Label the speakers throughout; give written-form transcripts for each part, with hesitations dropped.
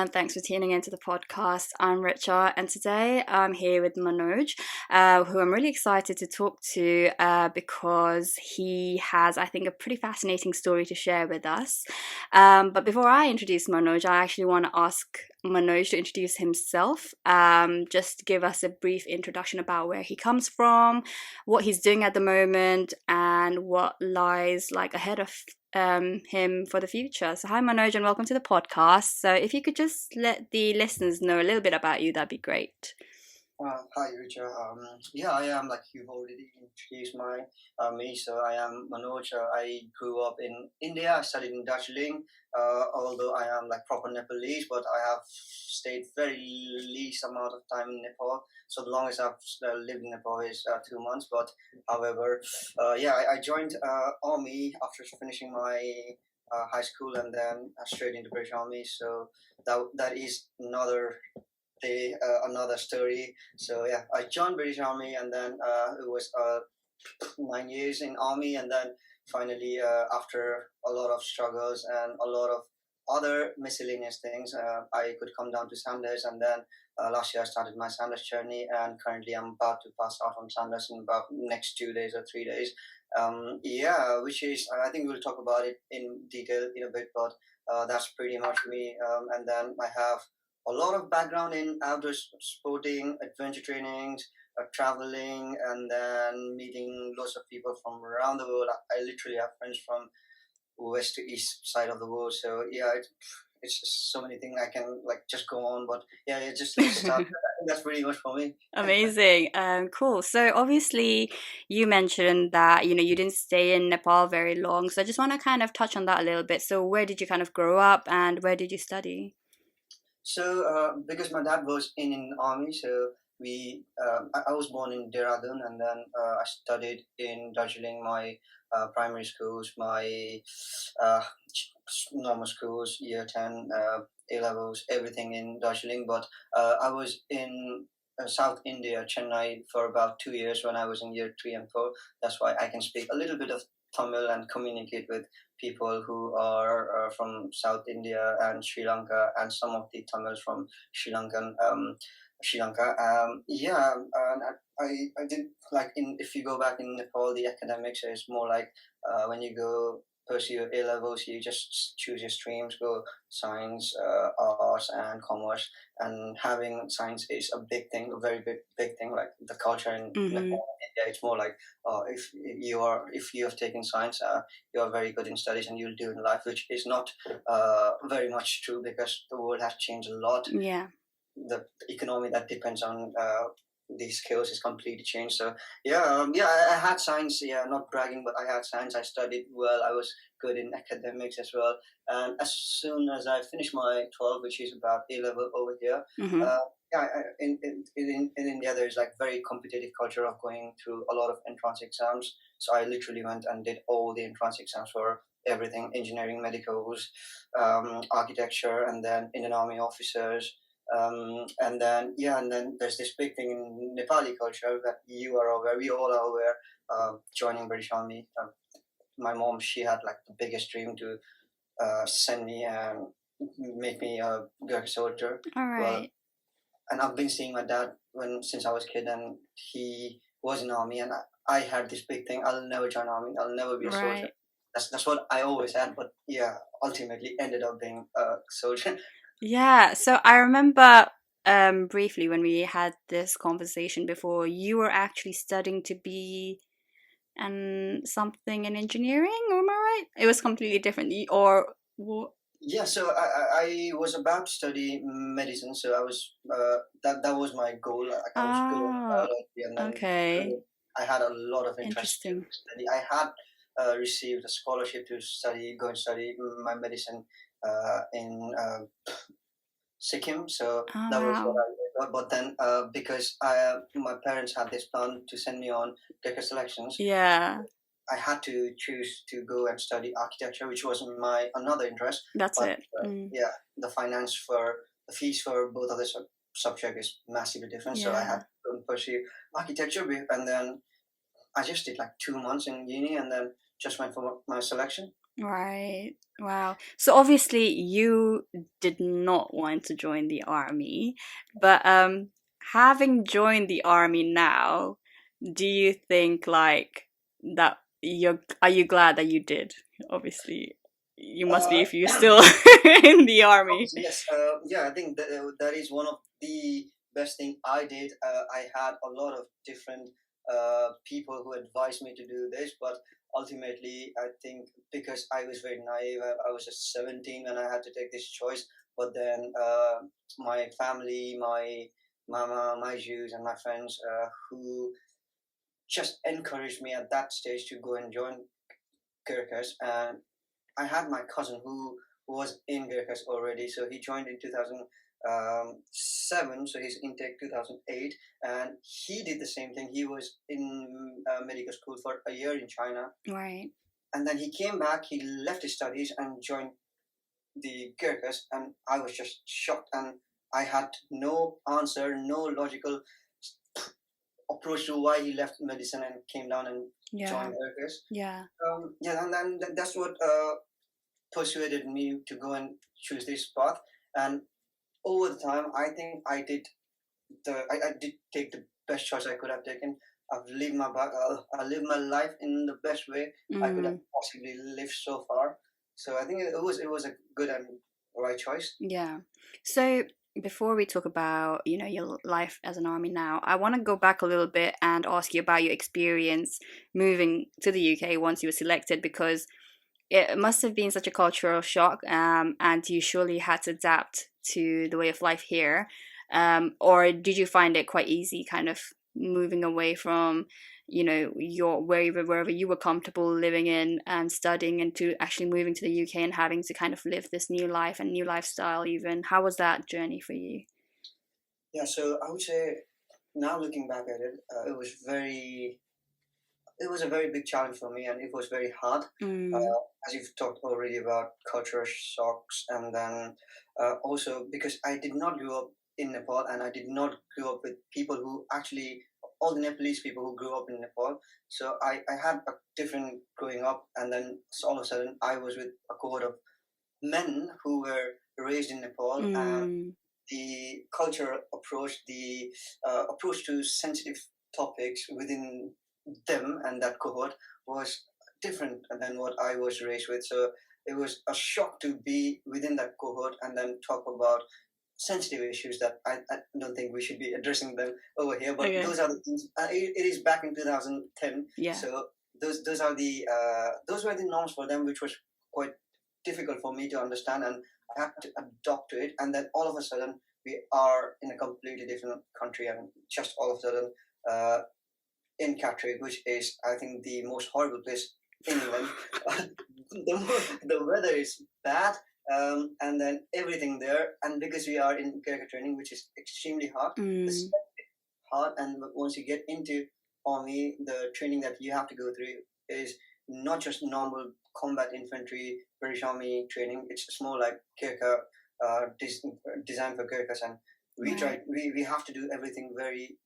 Speaker 1: and thanks for tuning into the podcast. I'm Richa, and today I'm here with Manoj, who I'm really excited to talk to because he has, I think, a pretty fascinating story to share with us. But before I introduce Manoj, I actually want to ask Manoj to introduce himself, just give us a brief introduction about where he comes from, what he's doing at the moment, and what lies like ahead of him for the future. So hi Manoj and welcome to the podcast. So if you could just let the listeners know a little bit about you, that'd be great.
Speaker 2: Hi, Richa. I am like you've already introduced me. So I am Manoj. I grew up in India. I studied in Darjeeling. Although I am like proper Nepalese, but I have stayed very least amount of time in Nepal. So the longest I've lived in Nepal is 2 months. But however, I joined army after finishing my high school and then straight into British Army. So that is another story. So yeah, I joined British Army and then it was 9 years in army, and then finally after a lot of struggles and a lot of other miscellaneous things, I could come down to Sanders, and then last year I started my Sanders journey, and currently I'm about to pass out on Sanders in about next 2 days or 3 days. Which is I think we'll talk about it in detail in a bit, but that's pretty much me. And then I have a lot of background in outdoor sporting, adventure trainings, traveling, and then meeting lots of people from around the world. I literally have friends from west to east side of the world. So yeah, it's just so many things I can like just go on. But yeah, just let's start. I think that's pretty much for me.
Speaker 1: Amazing. Cool. So obviously you mentioned that, you didn't stay in Nepal very long. So I just want to kind of touch on that a little bit. So where did you kind of grow up and where did you study?
Speaker 2: So because my dad was in army, so I was born in Dehradun, and then I studied in Darjeeling. My primary schools, my uh, normal schools, year 10, A levels, everything in Darjeeling. But I was in South India, Chennai, for about 2 years when I was in year 3 and 4. That's why I can speak a little bit of Tamil and communicate with people who are from South India and Sri Lanka, and some of the Tamils from Sri Lanka. And I did like in if you go back in Nepal, the academics is more like when you go pursue your A levels, you just choose your streams, go science, arts, and commerce. And having science is a big thing, a very big thing. Like the culture in
Speaker 1: Mm-hmm.
Speaker 2: Nepal, India, it's more like if you have taken science, you are very good in studies and you'll do in life, which is not very much true because the world has changed a lot.
Speaker 1: Yeah.
Speaker 2: The economy that depends on these skills is completely changed. So I had science. Yeah, not bragging, but I had science. I studied well. I was good in academics as well. And as soon as I finished my 12, which is about A level over here,
Speaker 1: Mm-hmm.
Speaker 2: in India there's like very competitive culture of going through a lot of entrance exams. So I literally went and did all the entrance exams for everything: engineering, medicals, architecture, and then Indian Army officers. And then there's this big thing in Nepali culture that you are aware, we all are aware. Joining British Army, my mom, she had like the biggest dream to send me and make me a Gurkha soldier.
Speaker 1: All
Speaker 2: Well,
Speaker 1: right.
Speaker 2: and I've been seeing my dad since I was a kid, and he was in army, and I had this big thing: I'll never join army, I'll never be a soldier.
Speaker 1: Right.
Speaker 2: That's what I always had, but yeah, ultimately ended up being a soldier.
Speaker 1: Yeah. So I remember briefly when we had this conversation before, you were actually studying to be something in engineering, or am I right? It was completely different. Or what?
Speaker 2: Yeah, so I was about to study medicine, so I was that was my goal. Like I was good at
Speaker 1: Ah,
Speaker 2: biology, and then
Speaker 1: okay.
Speaker 2: I had a lot of interest to
Speaker 1: Interesting.
Speaker 2: study. I had received a scholarship to go and study my medicine in Sikkim. So
Speaker 1: Oh,
Speaker 2: that was what
Speaker 1: wow.
Speaker 2: I got. But then because my parents had this plan to send me on DECA selections,
Speaker 1: Yeah,
Speaker 2: I had to choose to go and study architecture, which was my another interest.
Speaker 1: that's
Speaker 2: But
Speaker 1: it. Mm,
Speaker 2: yeah, the fees for both of the subject is massively different. So I had
Speaker 1: yeah.
Speaker 2: to go and pursue architecture, and then I just did like 2 months in uni, and then just went for my selection.
Speaker 1: Right. Wow. So obviously you did not want to join the army, but having joined the army now, do you think like that you're are you glad that you did? Obviously, you must be
Speaker 2: Uh,
Speaker 1: if you're still in the army.
Speaker 2: Obviously, yes. Yeah, I think that is one of the best thing I did. I had a lot of different people who advised me to do this, but ultimately, I think because I was very naive, I was just 17 when I had to take this choice. But then my family, my mama, my Jews, and my friends who just encouraged me at that stage to go and join Gurkhas, and I had my cousin who was in Gurkhas already, so he joined in 2007, so his intake 2008, and he did the same thing. He was in medical school for a year in China,
Speaker 1: Right.
Speaker 2: and then he came back. He left his studies and joined the Gurkhas, and I was just shocked, and I had no answer, no logical approach to why he left medicine and came down and
Speaker 1: Yeah.
Speaker 2: joined Gurkhas.
Speaker 1: Yeah.
Speaker 2: Yeah, and then that's what persuaded me to go and choose this path. And over the time, I think I did take the best choice I could have taken. I've lived I lived my life in the best way I could have
Speaker 1: Mm.
Speaker 2: possibly lived so far. So I think it was a good and right choice.
Speaker 1: Yeah. So before we talk about, your life as an army now, I want to go back a little bit and ask you about your experience moving to the UK once you were selected, because it must have been such a cultural shock, and you surely had to adapt to the way of life here. Or did you find it quite easy, kind of moving away from, your wherever you were comfortable living in and studying, and to actually moving to the UK and having to kind of live this new life and new lifestyle? Even how was that journey for you?
Speaker 2: Yeah, so I would say now looking back at it, it was a very big challenge for me, and it was very hard.
Speaker 1: Mm,
Speaker 2: As you've talked already about cultural shocks, and then also because I did not grow up in Nepal, and I did not grow up with people who actually all the Nepalese people who grew up in Nepal. So I had a different growing up, and then all of a sudden I was with a cohort of men who were raised in Nepal, and
Speaker 1: mm,
Speaker 2: the cultural approach, the approach to sensitive topics within them and that cohort was different than what I was raised with. So it was a shock to be within that cohort and then talk about sensitive issues that I don't think we should be addressing them over here. But
Speaker 1: okay.
Speaker 2: those are the things. It is back in 2010,
Speaker 1: Yeah.
Speaker 2: so those were the norms for them, which was quite difficult for me to understand, and I had to adopt to it. And then all of a sudden, we are in a completely different country, and just all of a sudden, uh, in Catterick, which is I think the most horrible place in England. The weather is bad, and then everything there, and because we are in character training, which is extremely hard, the
Speaker 1: Mm,
Speaker 2: sweat is hard, and once you get into army, the training that you have to go through is not just normal combat infantry British Army training. It's more like Kirka, designed for Kirkas, and
Speaker 1: right.
Speaker 2: we have to do everything very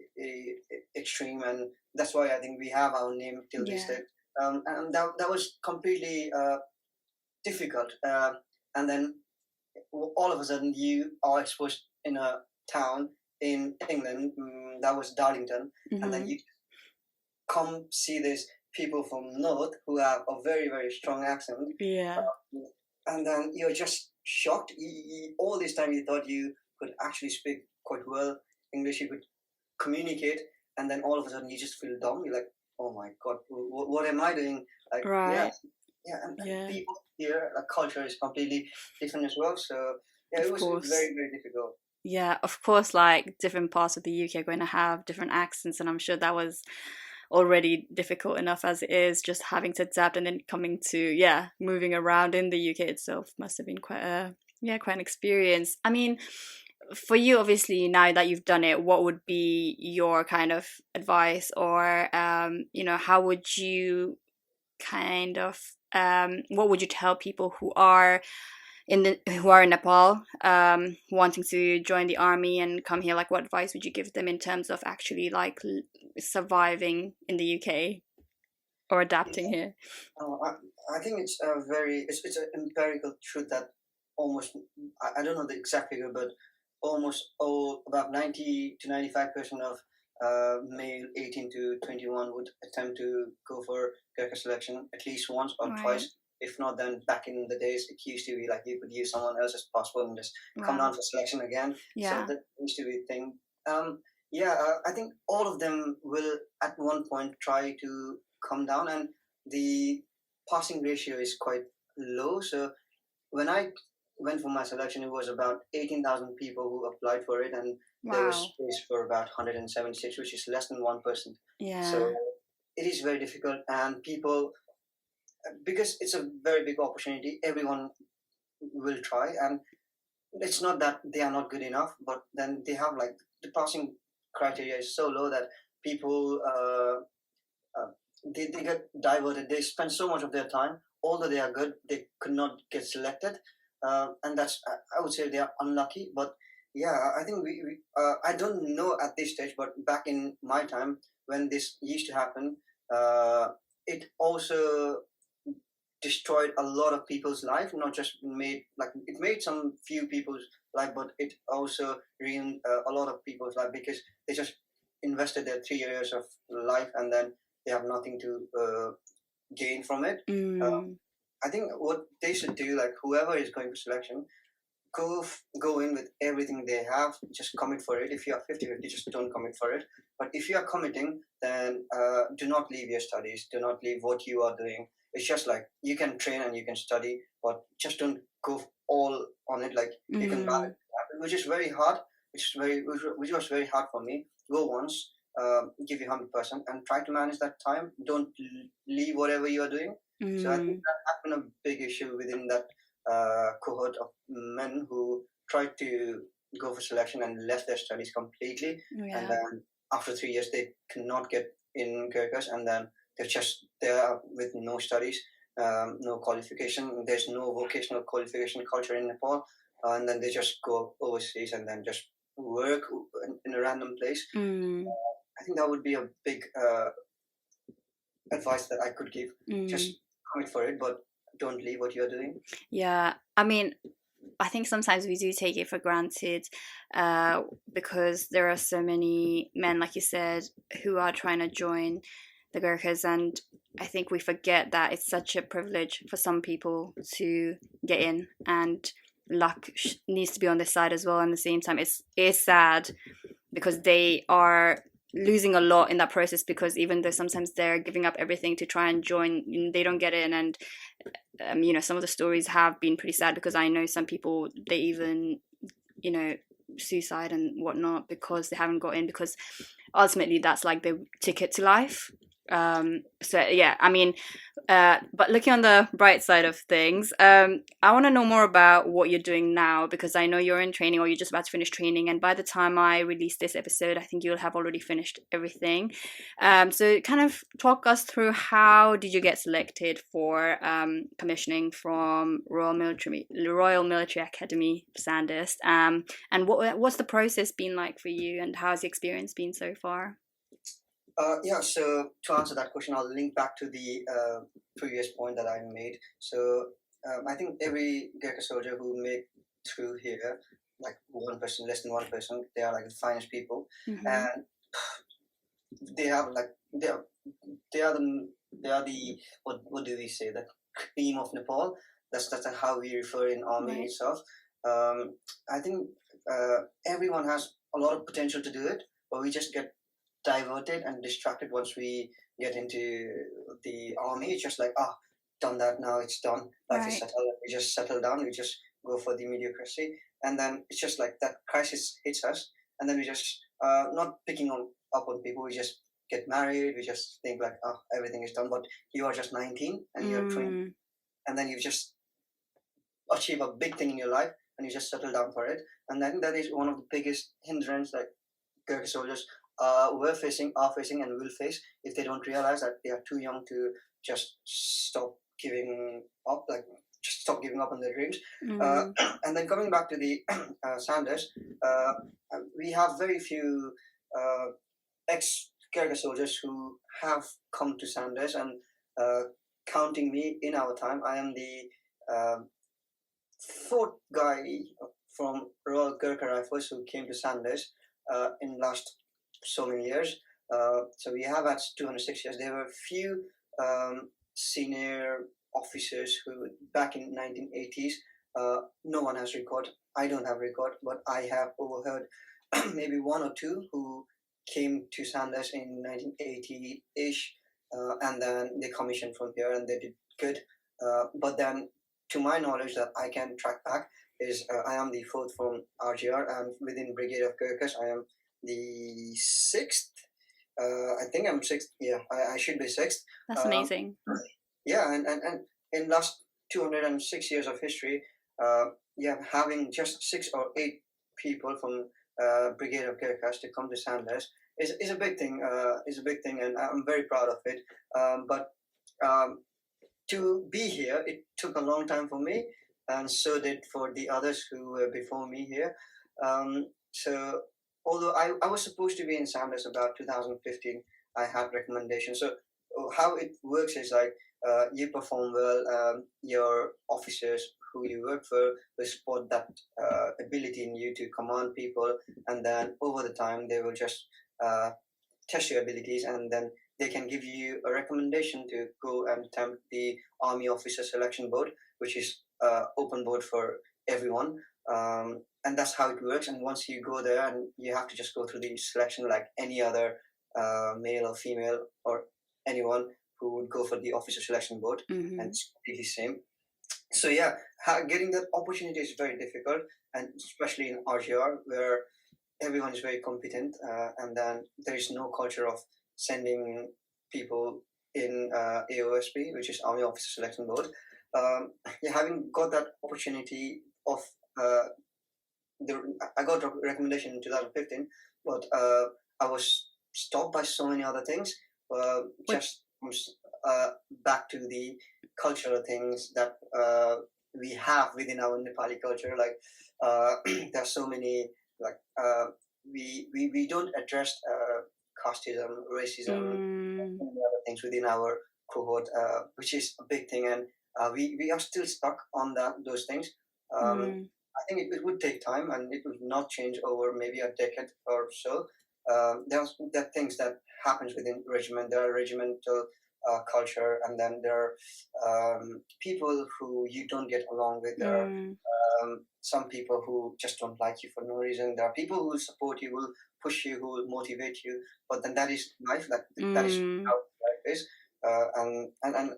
Speaker 2: extreme, and that's why I think we have our name till this
Speaker 1: Yeah.
Speaker 2: day. And that was completely difficult. And then all of a sudden, you are exposed in a town in England, that was Darlington, and then
Speaker 1: Mm-hmm.
Speaker 2: you come see these people from north who have a very very strong accent,
Speaker 1: Yeah.
Speaker 2: and then you're just shocked. All this time you thought you could actually speak quite well English, you could communicate, and then all of a sudden you just feel dumb. You're like, oh my god, what am I doing? Like, yeah,
Speaker 1: Right.
Speaker 2: yeah, and
Speaker 1: Yeah.
Speaker 2: people here, the culture is completely different as well. So yeah, it
Speaker 1: Of
Speaker 2: was
Speaker 1: course.
Speaker 2: very very difficult.
Speaker 1: Yeah, of course, like different parts of the UK are going to have different accents, and I'm sure that was already difficult enough as it is, just having to adapt and then coming to, yeah, moving around in the UK itself must have been quite an experience. I mean, for you, obviously, now that you've done it, what would be your kind of advice, or, how would you kind of, what would you tell people who are in Nepal, wanting to join the army and come here? Like, what advice would you give them in terms of actually like surviving in the UK or adapting here?
Speaker 2: Uh, I, I think it's a very it's an empirical truth that almost I don't know the exact figure, but almost all about 90 to 95% of male 18 to 21 would attempt to go for Gurkha selection at least once or
Speaker 1: Right.
Speaker 2: twice. If not, then back in the days it used to be like you could use someone else's passport and just come
Speaker 1: Wow.
Speaker 2: down for selection again. So
Speaker 1: Yeah.
Speaker 2: that used to be a thing. Yeah, I think all of them will at one point try to come down, and the passing ratio is quite low. So when I went for my selection, it was about 18,000 people who applied for it, and there was
Speaker 1: Wow.
Speaker 2: space for about 176, which is less than 1%.
Speaker 1: Yeah.
Speaker 2: So it is very difficult, and people, because it's a very big opportunity, everyone will try, and it's not that they are not good enough, but then they have like the passing criteria is so low that people uh, they get diverted. They spend so much of their time, although they are good, they could not get selected, and that's I would say they are unlucky. But yeah, I think I don't know at this stage, but back in my time when this used to happen, uh, it also destroyed a lot of people's life. Not just made like it made some few people's life, but it also ruined a lot of people's life because they just invested their 3 years of life and then they have nothing to gain from it. Uh,
Speaker 1: Mm.
Speaker 2: I think what they should do, like whoever is going for selection, go in with everything they have. Just commit for it. If you are 50-50, just don't commit for it. But if you are committing, then do not leave your studies. Do not leave what you are doing. It's just like you can train and you can study, but just don't go all on it. Like you can
Speaker 1: Mm.
Speaker 2: balance, which is very hard. Which was very hard for me. Go once, give you 100%, and try to manage that time. Don't leave whatever you are doing. So I think
Speaker 1: Mm.
Speaker 2: that has been a big issue within that cohort of men who tried to go for selection and left their studies completely, and
Speaker 1: Yeah.
Speaker 2: then after 3 years they cannot get in Gurkhas, and then they're just there with no studies, no qualification. There's no vocational qualification culture in Nepal, and then they just go overseas and then just work in a random place.
Speaker 1: Mm.
Speaker 2: I think that would be a big advice that I could give.
Speaker 1: Mm.
Speaker 2: Just commit for it, but don't leave what you're doing.
Speaker 1: Yeah. I mean, I think sometimes we do take it for granted uh, because there are so many men, like you said, who are trying to join the Gurkhas, and I think we forget that it's such a privilege for some people to get in, and luck needs to be on this side as well. And at the same time, it's sad because they are losing a lot in that process because even though sometimes they're giving up everything to try and join, they don't get in, and some of the stories have been pretty sad because I know some people they even suicide and whatnot because they haven't got in, because ultimately that's like the ticket to life. So yeah, I mean, but looking on the bright side of things, I want to know more about what you're doing now because I know you're in training or you're just about to finish training, and by the time I release this episode, I think you'll have already finished everything. So kind of talk us through how did you get selected for commissioning from Royal Military Academy, Sandhurst, and what's the process been like for you, and how's the experience been so far?
Speaker 2: Yeah, so to answer that question, I'll link back to the previous point that I made. So I think every Gurkha soldier who made through here, like 1%, less than 1%, they are like the finest people,
Speaker 1: Mm-hmm.
Speaker 2: and they have like they are the what do we say, the cream of Nepal. That's how we refer in army
Speaker 1: Right.
Speaker 2: itself. I think everyone has a lot of potential to do it, but we just get diverted and distracted once we get into the army. It's just like, done that, now it's done. Life is
Speaker 1: Right.
Speaker 2: settled. We just settle down. We just go for the mediocrity, and then it's just like that crisis hits us, and then we just not picking up on people. We just get married. We just think like, everything is done. But you are just 19 and you're 20,
Speaker 1: Mm.
Speaker 2: and then you just achieve a big thing in your life, and you just settle down for it. And I think that is one of the biggest hindrance that Gurkha soldiers are facing, and will face if they don't realize that they are too young to just stop giving up, like just stop giving up on their dreams. Uh,
Speaker 1: Mm.
Speaker 2: and then coming back to the Sanders, uh, we have very few ex Gurkha soldiers who have come to Sanders and uh, counting me in our time, I am the fourth guy from Royal Gurkha Rifles who came to Sandhurst in last so many years. So we have had 206 years. There were few senior officers who back in 1980s. No one has record. I don't have record, but I have overheard maybe one or two who came to Sandhurst in 1980-ish, and then they commissioned from here and they did good. But then, to my knowledge, that I can track back is I am the fourth from RGR, and within Brigade of Gurkhas, I am the sixth. I think I'm sixth. Yeah, I should be sixth.
Speaker 1: That's amazing.
Speaker 2: Yeah, and in last 206 years of history, yeah, having just 6 or 8 people from Brigade of Gurkhas to come to Sandhurst is a big thing. Is a big thing, and I'm very proud of it. But to be here, it took a long time for me, and so did for the others who were before me here. So although I was supposed to be in Sandhurst about 2015, I had recommendations. So how it works is like you perform well, your officers who you work for will spot that ability in you to command people, and then over the time they will just test your abilities, and then they can give you a recommendation to go and attempt the Army Officer Selection Board, which is open board for everyone. And that's how it works. And once you go there, and you have to just go through the selection like any other male or female or anyone who would go for the Officer Selection Board, and it's completely same. So yeah, getting that opportunity is very difficult, and especially in RGR where everyone is very competent, and then there is no culture of sending people in AOSB, which is Army Officer Selection Board. Yeah, having got that opportunity of I got a recommendation in 2015, but I was stopped by so many other things. Just back to the cultural things that we have within our Nepali culture. Like there are so many like we don't address casteism, racism, and other things within our cohort, which is a big thing, and we are still stuck on those things. I think it would take time, and it would not change over maybe a decade or so. There are things that happens within regiment. There are regimental culture, and then there are people who you don't get along with. There are some people who just don't like you for no reason. There are people who will support you, will push you, who will motivate you. But then that is life. That is how life is. And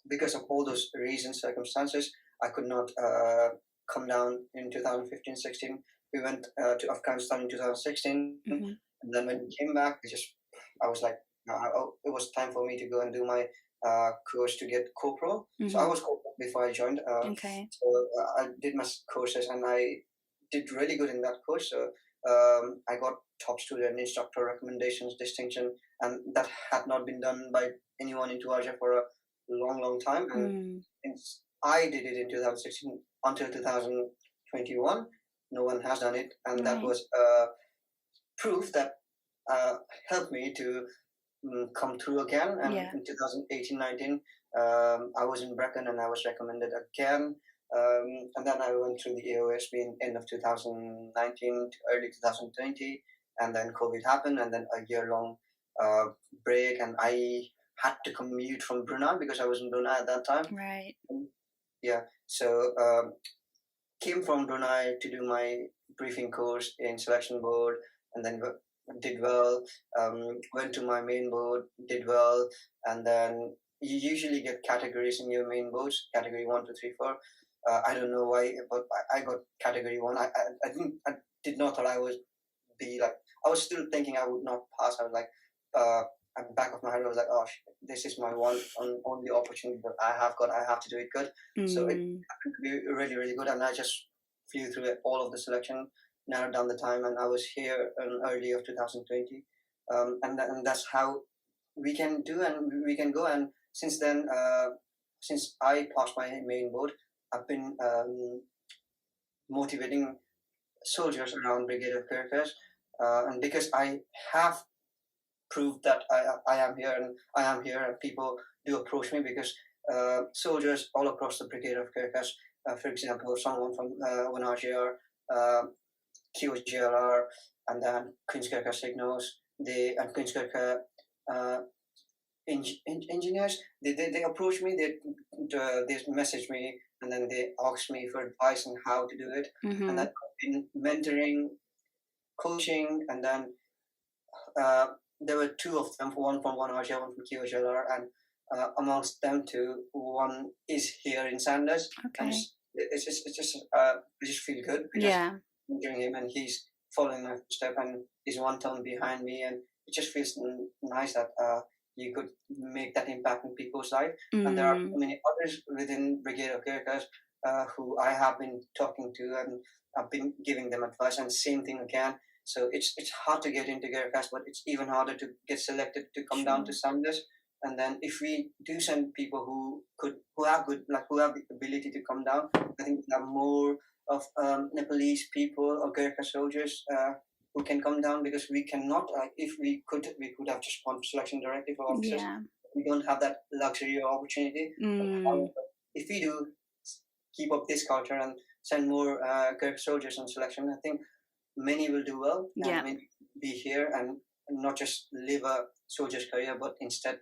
Speaker 2: because of all those reasons, circumstances, I could not come down in 2015-16. We went to Afghanistan in 2016, and then when we came back, I was like, it was time for me to go and do my course to get corporal. So I was corporal before I joined. So I did my courses, and I did really good in that course. So I got top student, instructor recommendations, distinction, and that had not been done by anyone in Tuaja for a long time. And I did it in 2016 until 2021. No one has done it, and that was proof that helped me to come through again. And in 2018-19, I was in Brecon, and I was recommended again. And then I went through the AOSB in end of 2019 to early 2020, and then COVID happened, and then a year-long break, and I had to commute from Brunei because I was in Brunei at that time.
Speaker 1: Right.
Speaker 2: Yeah. So came from Brunei to do my briefing course in selection board, and then did well. Went to my main board, did well, and then you usually get categories in your main boards, category 1, 2, 3, 4. I don't know why, but I got category 1. I did not thought I would be like. I was still thinking I would not pass. I was like, at the back of my head, I was like, oh, this is my only opportunity that I have got. I have to do it good. So it happened to be really good, and I just flew through all of the selection, narrowed down the time, and I was here in early of 2020, and that's how we can do, and we can go. And since then, since I passed my main board, I've been motivating soldiers around Brigade of Gurkhas, and because I have prove that I am here and I am here, and people do approach me because soldiers all across the brigade of Gurkhas, for example, someone from Vanajir, QGLR, and then Queen's Gurkha Signals, and Queen's Gurkha uh, engineers, they approach me, they message me, and then they ask me for advice on how to do it.
Speaker 1: Mm-hmm.
Speaker 2: And then I've been mentoring, coaching, and then there were two of them, one from one RJ, one from QHLR, and amongst them two, one is here in Sanders.
Speaker 1: Okay.
Speaker 2: And I just feel good because
Speaker 1: Yeah.
Speaker 2: mentoring him, and he's following my footstep, and he's one turn behind me, and it just feels nice that you could make that impact in people's life. And there are so many others within Brigade of Gurkhas who I have been talking to, and I've been giving them advice, and same thing again. So it's hard to get into Gurkhas, but it's even harder to get selected to come down to Sanders. And then if we do send people who have the ability to come down, I think we have more of Nepalese people or Gurkha soldiers who can come down, because we cannot. If we could have just gone for selection directly for officers.
Speaker 1: Yeah.
Speaker 2: We don't have that luxury or opportunity. However, if we do keep up this culture and send more Gurkha soldiers on selection, I think many will do well.
Speaker 1: Yeah.
Speaker 2: And be here and not just live a soldier's career, but instead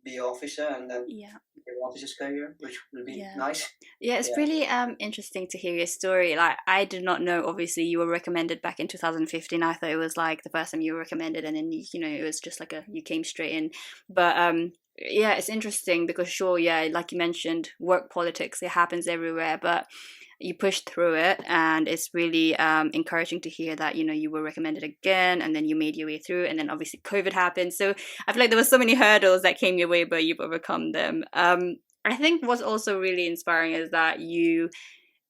Speaker 2: be an officer and then live an officer's career, which will be nice.
Speaker 1: Yeah, it's really interesting to hear your story. Like, I did not know, obviously, you were recommended back in 2015. I thought it was like the first time you were recommended, and then, it was just like you came straight in. But yeah, it's interesting because sure, like you mentioned, work politics, it happens everywhere, but you pushed through it, and it's really encouraging to hear that you were recommended again, and then you made your way through, and then obviously COVID happened, so I feel like there were so many hurdles that came your way, but you've overcome them. I think what's also really inspiring is that you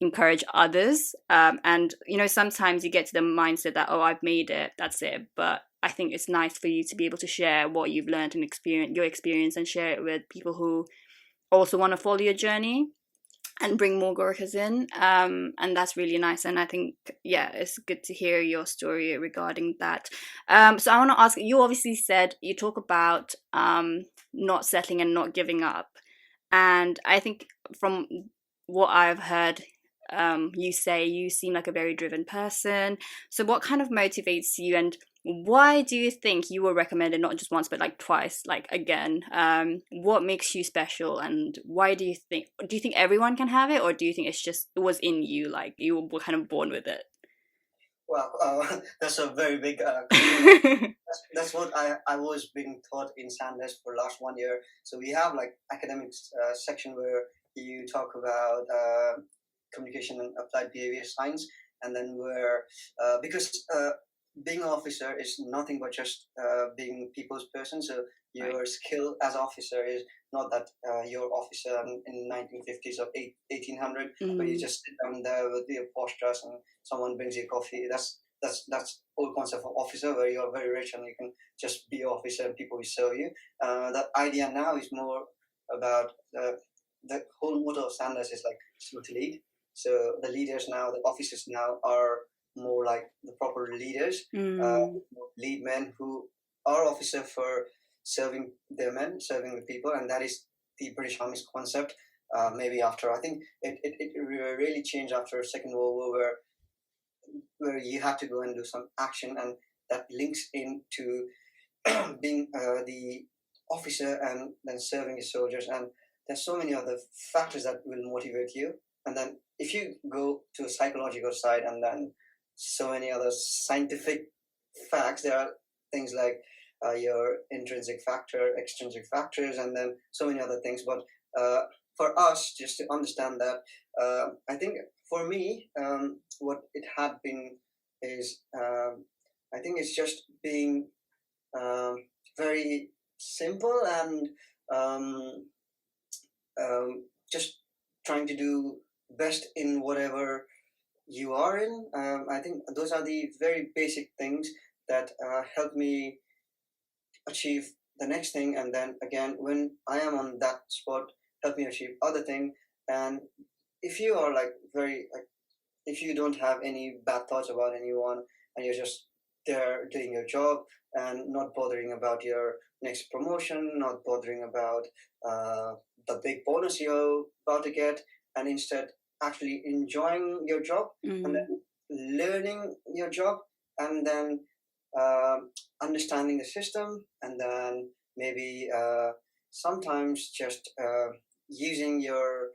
Speaker 1: encourage others, and sometimes you get to the mindset that, oh, I've made it, that's it. But I think it's nice for you to be able to share what you've learned and your experience, and share it with people who also want to follow your journey and bring more Gurkhas in, and that's really nice. And I think it's good to hear your story regarding that. So I want to ask you, obviously said you talk about not settling and not giving up, and I think from what I've heard you say, you seem like a very driven person. So what kind of motivates you, and why do you think you were recommended not just once but like twice, like again? What makes you special, and why do you think everyone can have it, or do you think it was in you, like you were kind of born with it?
Speaker 2: Well, that's a very big that's what I was being taught in Sanders for last 1 year. So we have like academics section where you talk about communication and applied behavior science, and then where because being an officer is nothing but just being people's person. So your skill as officer is not that you're officer in 1950s or 1800, but you just sit down there with your posh dress and someone brings you coffee. That's whole concept of officer, where you're very rich and you can just be an officer and people will serve you. That idea now is more about the whole motto of Sanders is like to lead. So the leaders now, the officers now are more like the proper leaders, lead men who are officer for serving their men, serving the people, and that is the British Army's concept. Maybe after, I think it really changed after Second World War, where you have to go and do some action, and that links into being the officer and then serving the soldiers. And there's so many other factors that will motivate you. And then if you go to a psychological side, and then so many other scientific facts, there are things like your intrinsic factor, extrinsic factors, and then so many other things. But for us, just to understand that, I think for me, what it had been is, I think it's just being very simple and just trying to do best in whatever you are in. I think those are the very basic things that help me achieve the next thing, and then again when I am on that spot, help me achieve other thing. And if you are like very like, if you don't have any bad thoughts about anyone, and you're just there doing your job and not bothering about your next promotion, not bothering about the big bonus you're about to get, and instead actually enjoying your job and
Speaker 1: Mm.
Speaker 2: then learning your job and then uh, understanding the system and then maybe sometimes just using your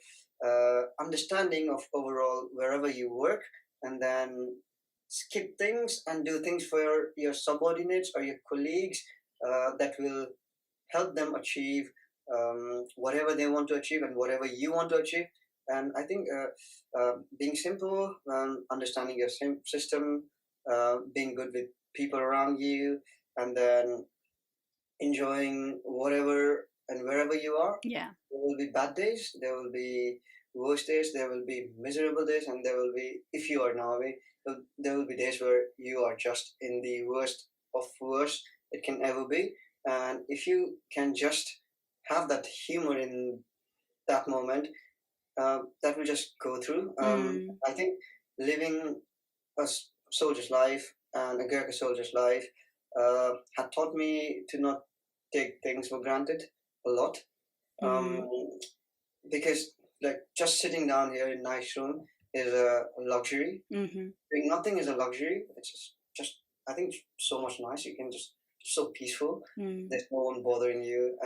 Speaker 2: understanding of overall wherever you work and then skip things and do things for your subordinates or your colleagues that will help them achieve whatever they want to achieve and whatever you want to achieve. And I think being simple, understanding your system, being good with people around you, and then enjoying whatever and wherever you are.
Speaker 1: Yeah.
Speaker 2: There will be bad days, there will be worse days, there will be miserable days, and there will be, if you are Norway, there will be days where you are just in the worst of worst it can ever be. And if you can just have that humor in that moment, that will just go through.
Speaker 1: Mm.
Speaker 2: I think living a soldier's life and a Gurkha soldier's life had taught me to not take things for granted a lot. Um,
Speaker 1: Mm.
Speaker 2: because like just sitting down here in nice room is a luxury.
Speaker 1: Mm-hmm.
Speaker 2: Doing nothing is a luxury. It's just I think it's so much nice. You can just so peaceful.
Speaker 1: Mm.
Speaker 2: There's no one bothering you.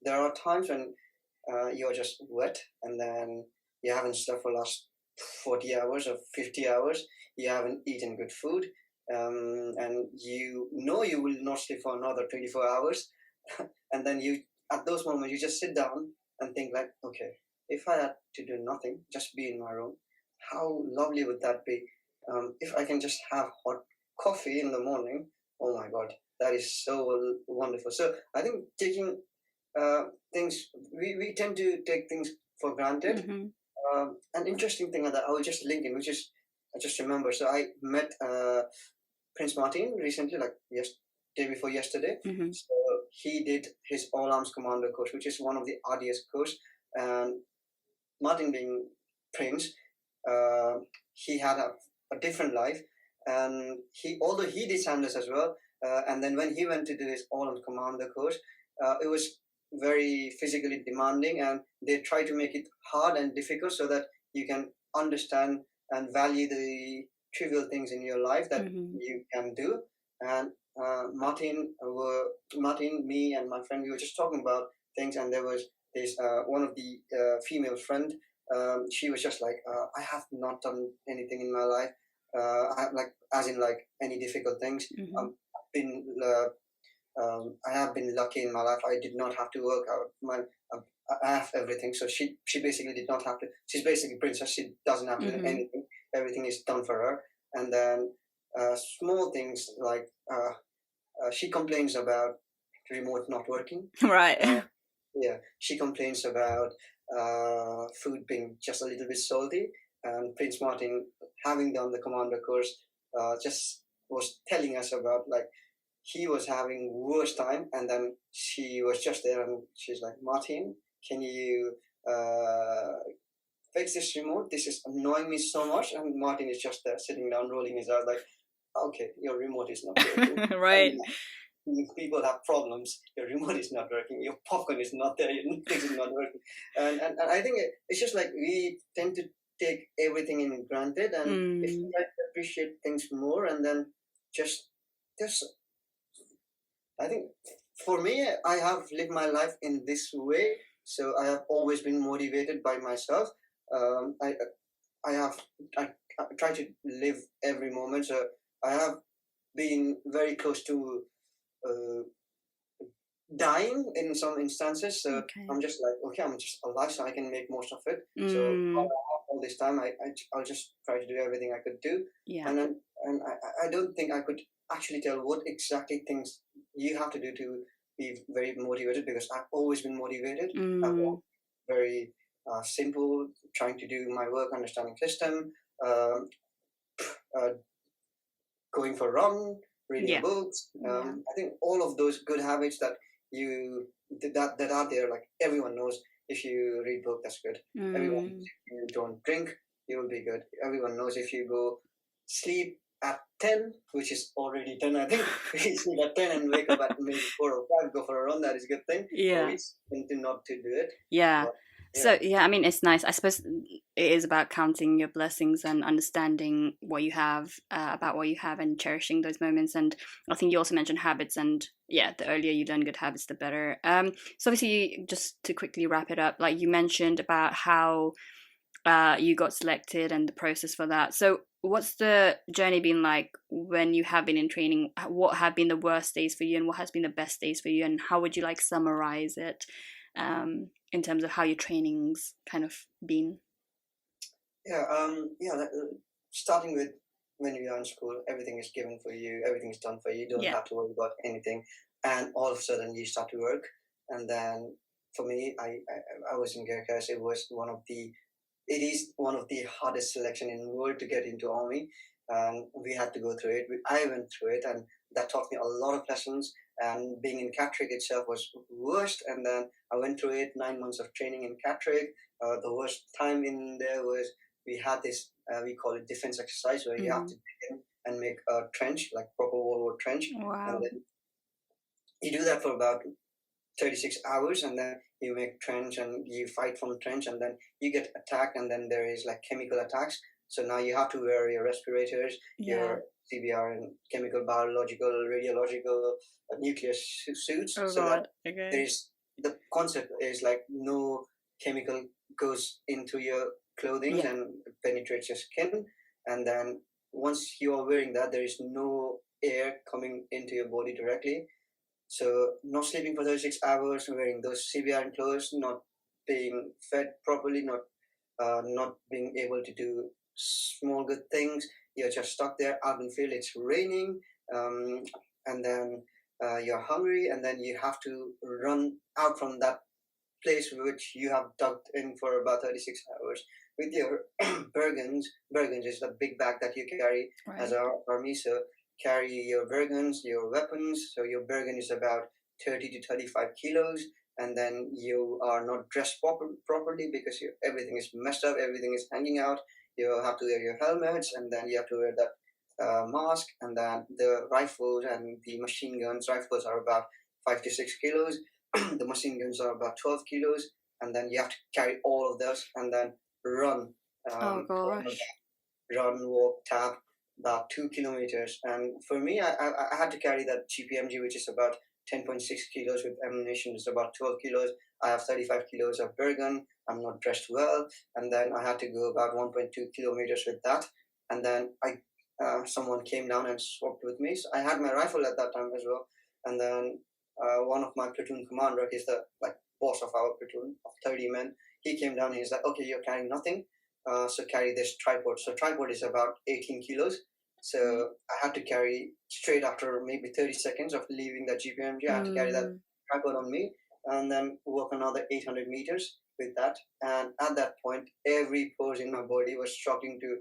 Speaker 2: There are times when you're just wet and then you haven't slept for the last 40 hours or 50 hours. You haven't eaten good food. And you know you will not sleep for another 24 hours. And then you, at those moments, you just sit down and think like, okay, if I had to do nothing, just be in my room, how lovely would that be? If I can just have hot coffee in the morning, oh my God, that is so wonderful. So I think taking uh, things, we tend to take things for granted.
Speaker 1: Mm-hmm.
Speaker 2: An interesting thing that I will just link in, which is, I just remember. So I met Prince Martin recently, like day before yesterday.
Speaker 1: Mm-hmm.
Speaker 2: So he did his All Arms Commander course, which is one of the arduous course. And Martin being Prince, uh, he had a different life, and he although he did Sanders as well, and then when he went to do his All Arms Commander course, it was very physically demanding, and they try to make it hard and difficult so that you can understand and value the trivial things in your life that
Speaker 1: Mm-hmm.
Speaker 2: you can do. And Martin, me, and my friend, we were just talking about things, and there was this one of the female friend. She was just like, I have not done anything in my life. Like as in like any difficult things.
Speaker 1: Mm-hmm.
Speaker 2: I've been I have been lucky in my life. I did not have to work out. I have everything. So she basically did not have to. She's basically princess. She doesn't have to do
Speaker 1: Mm-hmm.
Speaker 2: anything. Everything is done for her. And then small things like she complains about remote not working. Uh,
Speaker 1: Right.
Speaker 2: yeah, she complains about food being just a little bit salty. And Prince Martin, having done the commander course, just was telling us about like he was having worst time, and then she was just there, and she's like, Martin, can you fix this remote? This is annoying me so much. And Martin is just there, sitting down, rolling his eyes, like, okay, your remote is not working.
Speaker 1: Right.
Speaker 2: People have problems. Your remote is not working. Your popcorn is not there. Your Netflix is not working. And I think it's just like we tend to take everything in granted, and if we
Speaker 1: Mm.
Speaker 2: try to appreciate things more, and then just I think for me, I have lived my life in this way. So I have always been motivated by myself. Um, I I have I try to live every moment. So I have been very close to uh, dying in some instances. So
Speaker 1: Okay.
Speaker 2: I'm just like, okay, I'm just alive, so I can make most of it. So
Speaker 1: Mm.
Speaker 2: all this time, I'll just try to do everything I could do,
Speaker 1: Yeah.
Speaker 2: and then and I don't think I could actually tell what exactly things you have to do to be very motivated, because I've always been motivated. I've
Speaker 1: Mm.
Speaker 2: always been very simple, trying to do my work, understanding system, um, uh, going for a run, reading
Speaker 1: Yeah.
Speaker 2: books.
Speaker 1: Yeah.
Speaker 2: I think all of those good habits that you that are there, like everyone knows, if you read book, that's good. Everyone knows
Speaker 1: Mm.
Speaker 2: if you don't drink, you will be good. Everyone knows if you go sleep at 10, which is already 10, I think. We sleep at 10 and wake up at maybe 4 or 5, go for a run. That is a good thing.
Speaker 1: Yeah.
Speaker 2: But we tend to not to do it.
Speaker 1: Yeah.
Speaker 2: But,
Speaker 1: So yeah, I mean, it's nice. I suppose it is about counting your blessings and understanding what you have, about what you have, and cherishing those moments. And I think you also mentioned habits, and yeah, the earlier you learn good habits, the better. So obviously, just to quickly wrap it up, like you mentioned about how you got selected and the process for that. So what's the journey been like when you have been in training? What have been the worst days for you, and what has been the best days for you, and how would you like summarize it? In terms of how your training's kind of been.
Speaker 2: Starting with when you are in school, everything is given for you, everything is done for you. You don't have to worry about anything, and all of a sudden you start to work. And then for me, I was in Gurkhas. It is one of the hardest selection in the world to get into army. And we had to go through it. I went through it, and that taught me a lot of lessons. And being in Catterick itself was worst. And then I went through it, 9 months of training in Catterick. The worst time in there was we had this, we call it defense exercise, where you have to dig in and make a trench, like proper World War trench.
Speaker 1: Wow.
Speaker 2: And then you do that for about 36 hours, and then you make trench and you fight from trench, and then you get attacked, and then there is like chemical attacks. So now you have to wear your respirators, your CBR and chemical, biological, radiological, nuclear suits.
Speaker 1: Oh
Speaker 2: so
Speaker 1: God.
Speaker 2: that
Speaker 1: Okay.
Speaker 2: there is, the concept is like no chemical goes into your clothing and penetrates your skin. And then once you are wearing that, there is no air coming into your body directly. So not sleeping for 36 hours, wearing those CBR clothes, not being fed properly, not being able to do small good things. You're just stuck there out in the field. It's raining, and then you're hungry, and then you have to run out from that place which you have dug in for about 36 hours with your bergens. Bergens is the big bag that you carry as an army. So carry your bergens, your weapons. So your bergen is about 30 to 35 kilos. And then you are not dressed properly because everything is messed up, everything is hanging out. You have to wear your helmets, and then you have to wear that mask. And then the rifles and the machine guns, rifles are about 5 to 6 kilos. The machine guns are about 12 kilos. And then you have to carry all of those and then run.
Speaker 1: Oh gosh.
Speaker 2: Run, walk, tap, about 2 kilometers. And for me, I had to carry that GPMG, which is about 10.6 kilos with ammunition. It's about 12 kilos. I have 35 kilos of bergen. I'm not dressed well. And then I had to go about 1.2 kilometers with that. And then someone came down and swapped with me. So I had my rifle at that time as well. And then one of my platoon commander, he's the boss of our platoon of 30 men. He came down and he's like, okay, you're carrying nothing. So carry this tripod. So tripod is about 18 kilos. So I had to carry straight after maybe 30 seconds of leaving the GPMG. I had to carry that tripod on me and then walk another 800 meters with that. And at that point, every pore in my body was struggling to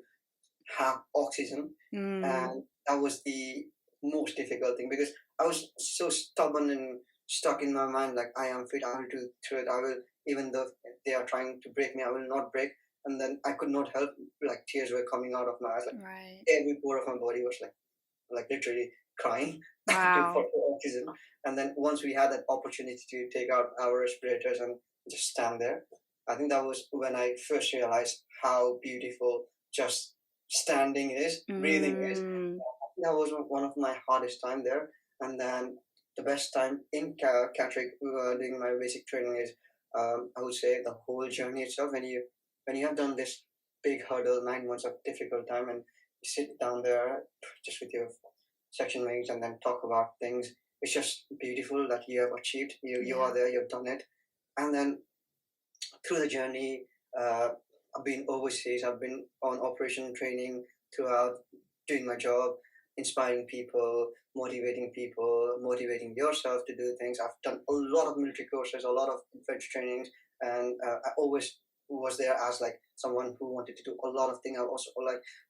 Speaker 2: have oxygen. And that was the most difficult thing because I was so stubborn and stuck in my mind, like I am fit, I will do through it, I will, even though they are trying to break me, I will not break. And then I could not help, like tears were coming out of my eyes, like every pore of my body was like literally crying for oxygen. And then once we had that opportunity to take out our respirators and just stand there, I think that was when I first realized how beautiful just standing is, breathing is. That was one of my hardest time there. And then the best time in Catterick doing my basic training is, I would say, the whole journey itself. When you have done this big hurdle, 9 months of difficult time, and you sit down there just with your section mates and then talk about things, it's just beautiful that you have achieved. You are there, you've done it. And then through the journey, I've been overseas, I've been on operation training throughout, doing my job, inspiring people, motivating yourself to do things. I've done a lot of military courses, a lot of infantry trainings, and I always was there as like someone who wanted to do a lot of things. I was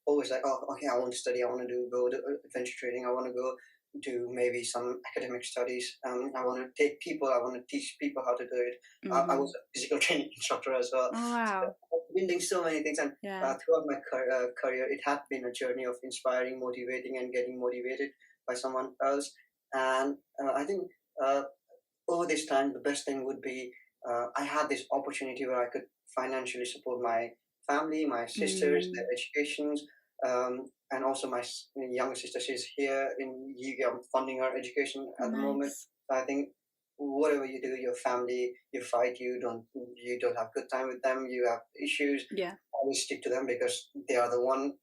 Speaker 2: always like, oh, okay, I want to study, I want to go to infantry training, I want to go do maybe some academic studies. I want to teach people how to do it. I was a physical training instructor as well.
Speaker 1: Oh, wow.
Speaker 2: So been doing so many things, and
Speaker 1: Yeah.
Speaker 2: throughout my career, it had been a journey of inspiring, motivating, and getting motivated by someone else. And I think uh, over this time, the best thing would be I had this opportunity where I could financially support my family, my sisters,
Speaker 1: Mm,
Speaker 2: their educations, and also my younger sister. She's here in UK. I'm funding her education at the moment.
Speaker 1: nice.
Speaker 2: I think whatever you do, your family, you fight, you don't have good time with them, you have issues.
Speaker 1: Yeah.
Speaker 2: Always stick to them because they are the one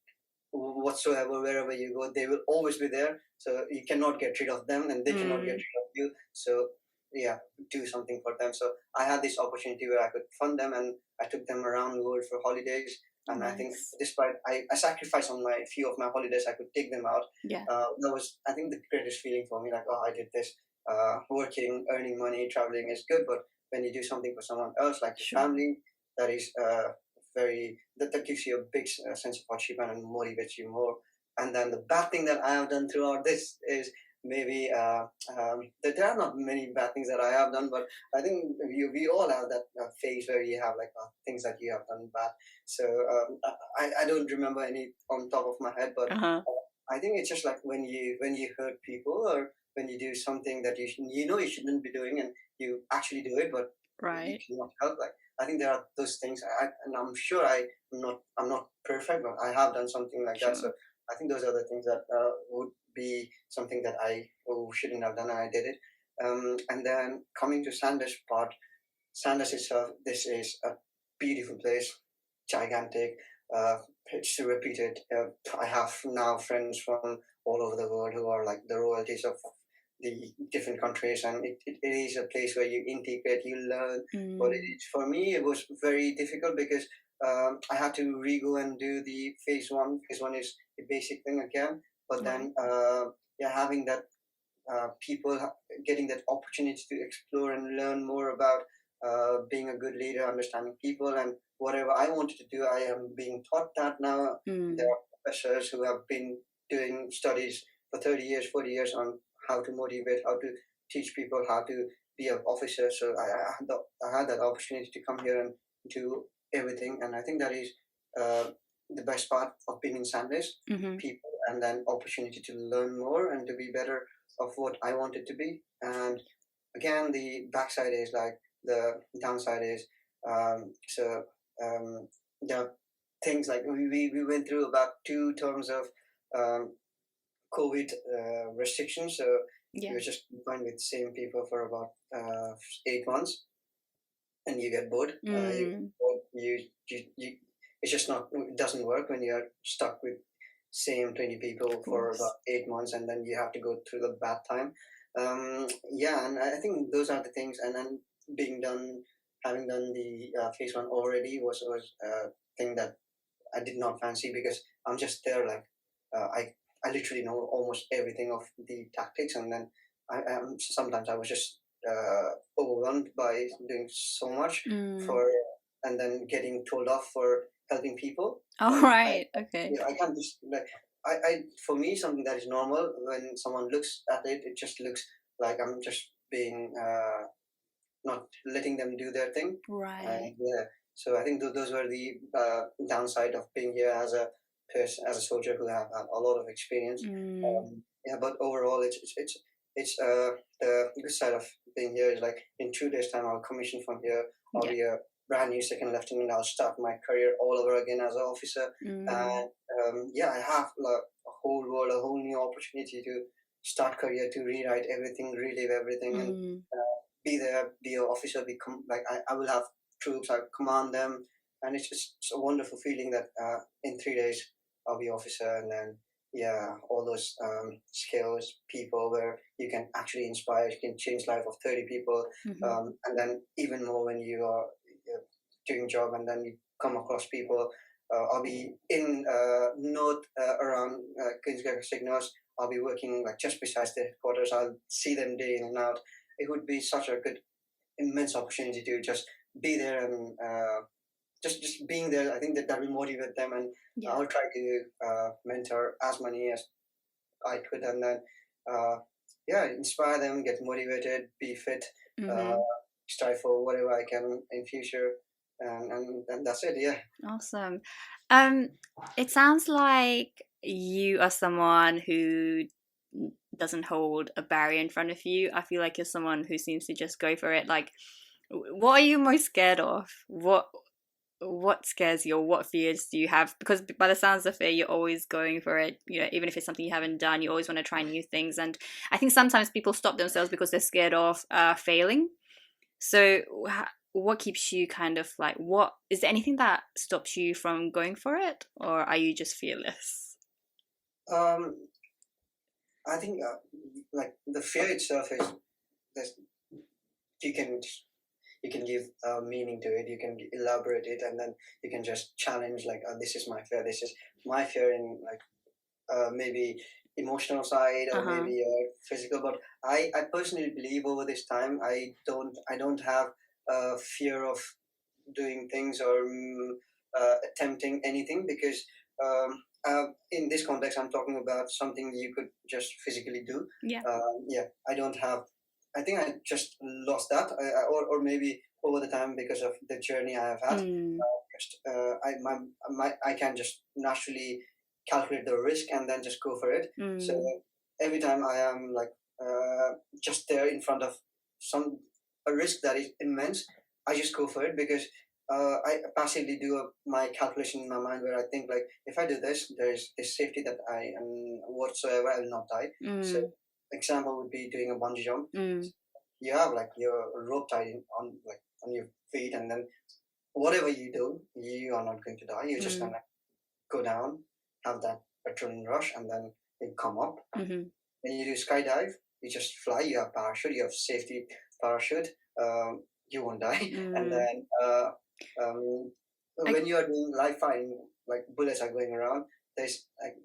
Speaker 2: whatsoever, wherever you go, they will always be there. So you cannot get rid of them, and they cannot get
Speaker 1: Mm,
Speaker 2: rid of you. So yeah, do something for them. So I had this opportunity where I could fund them, and I took them around the world for holidays. And I think,
Speaker 1: nice.
Speaker 2: despite I sacrificed on my few of my holidays, I could take them out.
Speaker 1: Yeah.
Speaker 2: That was, I think, the greatest feeling for me. Like, oh, I did this. Working, earning money, traveling is good, but when you do something for someone else, like your
Speaker 1: Sure.
Speaker 2: family, that is that gives you a big sense of achievement and motivates you more. And then the bad thing that I have done throughout this is maybe that there are not many bad things that I have done, but I think we all have that phase where you have like things that you have done bad. So I don't remember any on top of my head, but
Speaker 1: Uh-huh.
Speaker 2: I think it's just like when you hurt people, or when you do something that you know you shouldn't be doing, and you actually do it, but you
Speaker 1: Right.
Speaker 2: cannot help. Like, I think there are those things, and I'm sure I'm not perfect, but I have done something like that. So
Speaker 1: Sure.
Speaker 2: I think those are the things that would be something that I shouldn't have done, and I did it. And then coming to Sanders part, Sanders itself, this is a beautiful place, gigantic. Uh, it's repeated. I have now friends from all over the world who are like the royalties of the different countries, and it is a place where you integrate, you learn. But
Speaker 1: Mm,
Speaker 2: for me, it was very difficult because I had to re-go and do the phase one. Phase one is the basic thing again, but
Speaker 1: right.
Speaker 2: then yeah, having that people getting that opportunity to explore and learn more about being a good leader, understanding people, and whatever I wanted to do, I am being taught that now. There
Speaker 1: Mm,
Speaker 2: are professors who have been doing studies for 30 years, 40 years on how to motivate, how to teach people, how to be an officer. So I had that opportunity to come here and do everything, and I think that is uh, the best part of being in Sandhurst,
Speaker 1: mm-hmm.
Speaker 2: people, and then opportunity to learn more and to be better of what I want it to be. And again, the backside is like the downside is so there are things like we went through about 2 terms of um, COVID restrictions. So we
Speaker 1: Yeah.
Speaker 2: were just confined with the same people for about 8 months, and you get bored.
Speaker 1: Mm,
Speaker 2: You it's just not, it doesn't work when you're stuck with same 20
Speaker 1: of
Speaker 2: people for about
Speaker 1: course.
Speaker 2: 8 months, and then you have to go through the bad time. Yeah, and I think those are the things. And then being done, having done the phase one already was a thing that I did not fancy, because I'm just there like uh, I I literally know almost everything of the tactics, and then sometimes I was just overwhelmed by doing so much
Speaker 1: Mm.
Speaker 2: for, and then getting told off for helping people.
Speaker 1: All
Speaker 2: Like
Speaker 1: right. Okay.
Speaker 2: I can't just like I for me, something that is normal, when someone looks at it, it just looks like I'm just being not letting them do their thing.
Speaker 1: Right.
Speaker 2: And yeah, so I think those were the downside of being here as a person, as a soldier who have had a lot of experience.
Speaker 1: Mm,
Speaker 2: Yeah, but overall, it's the good side of being here is like in 2 days' time, I'll commission from here. I'll
Speaker 1: yeah.
Speaker 2: be a brand new second lieutenant. I'll start my career all over again as an officer.
Speaker 1: Mm,
Speaker 2: And yeah, I have like a whole world, a whole new opportunity to start career, to rewrite everything, relive everything, and
Speaker 1: mm.
Speaker 2: be there, be an officer, become like I will have troops, I command them, and it's just it's a wonderful feeling that in 3 days I'll be officer, and then yeah, all those skills, people where you can actually inspire, you can change life of 30 people,
Speaker 1: Mm-hmm.
Speaker 2: and then even more when you are doing job, and then you come across people. I'll be in north around Queensgate Signals. I'll be working like just besides the headquarters. I'll see them day in and out. It would be such a good, immense opportunity to just be there, and just being there. I think that will motivate them, and
Speaker 1: Yeah.
Speaker 2: I'll try to mentor as many as I could, and then uh, yeah, inspire them, get motivated, be fit, uh,
Speaker 1: Mm-hmm.
Speaker 2: strive for whatever I can in future. and that's it. Yeah.
Speaker 1: Awesome. It sounds like you are someone who doesn't hold a barrier in front of you. I feel like you're someone who seems to just go for it. Like, what are you most scared of? What scares you, or what fears do you have? Because by the sounds of it, you're always going for it. You know, even if it's something you haven't done, you always want to try new things. And I think sometimes people stop themselves because they're scared of failing. So, what keeps you kind of like, what is there anything that stops you from going for it, or are you just fearless?
Speaker 2: Um, I think like the fear itself is there's you can you can give meaning to it. You can elaborate it, and then you can just challenge like, this is my fear. This is my fear in like maybe emotional side
Speaker 1: Uh
Speaker 2: or
Speaker 1: huh.
Speaker 2: maybe physical. But I personally believe over this time I don't have fear of doing things or attempting anything because in this context I'm talking about something you could just physically do.
Speaker 1: Yeah.
Speaker 2: Yeah, I don't have. I think I just lost that, or maybe over the time because of the journey I have had.
Speaker 1: Mm.
Speaker 2: I can just naturally calculate the risk and then just go for it. So
Speaker 1: Mm.
Speaker 2: every time I am like just there in front of some a risk that is immense, I just go for it because I passively do my calculation in my mind where I think like if I do this, there is this safety that I am whatsoever I will not die. So
Speaker 1: Mm.
Speaker 2: example would be doing a bungee jump.
Speaker 1: Mm.
Speaker 2: You have like your rope tied on like on your feet, and then whatever you do, you are not going to die. You're just
Speaker 1: Mm.
Speaker 2: gonna go down, have that adrenaline rush, and then you come up.
Speaker 1: Mm-hmm.
Speaker 2: When you do skydive, you just fly. You have parachute. You have safety parachute. You won't die. And
Speaker 1: Mm.
Speaker 2: then um,
Speaker 1: I,
Speaker 2: when you are doing live firing, like bullets are going around. There's like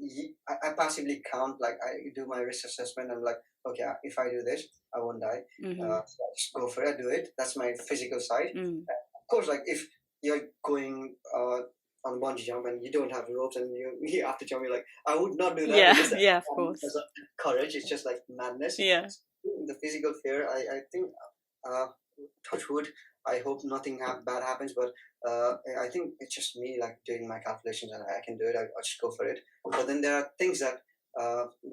Speaker 2: I passively count. Like I do my risk assessment. I'm like, okay, if I do this, I won't die.
Speaker 1: mm-hmm.
Speaker 2: So I just go for it. I do it. That's my physical side.
Speaker 1: Mm.
Speaker 2: Of course, like if you're going on bungee jump and you don't have ropes and you have to jump, you're like, I would not do that
Speaker 1: Yeah.
Speaker 2: because
Speaker 1: Yeah. Of
Speaker 2: as
Speaker 1: course.
Speaker 2: a courage. It's just like madness.
Speaker 1: Yeah.
Speaker 2: The physical fear, I think, uh, touch wood. I hope nothing bad happens, but I think it's just me like doing my calculations and I can do it. I just go for it. But then there are things that,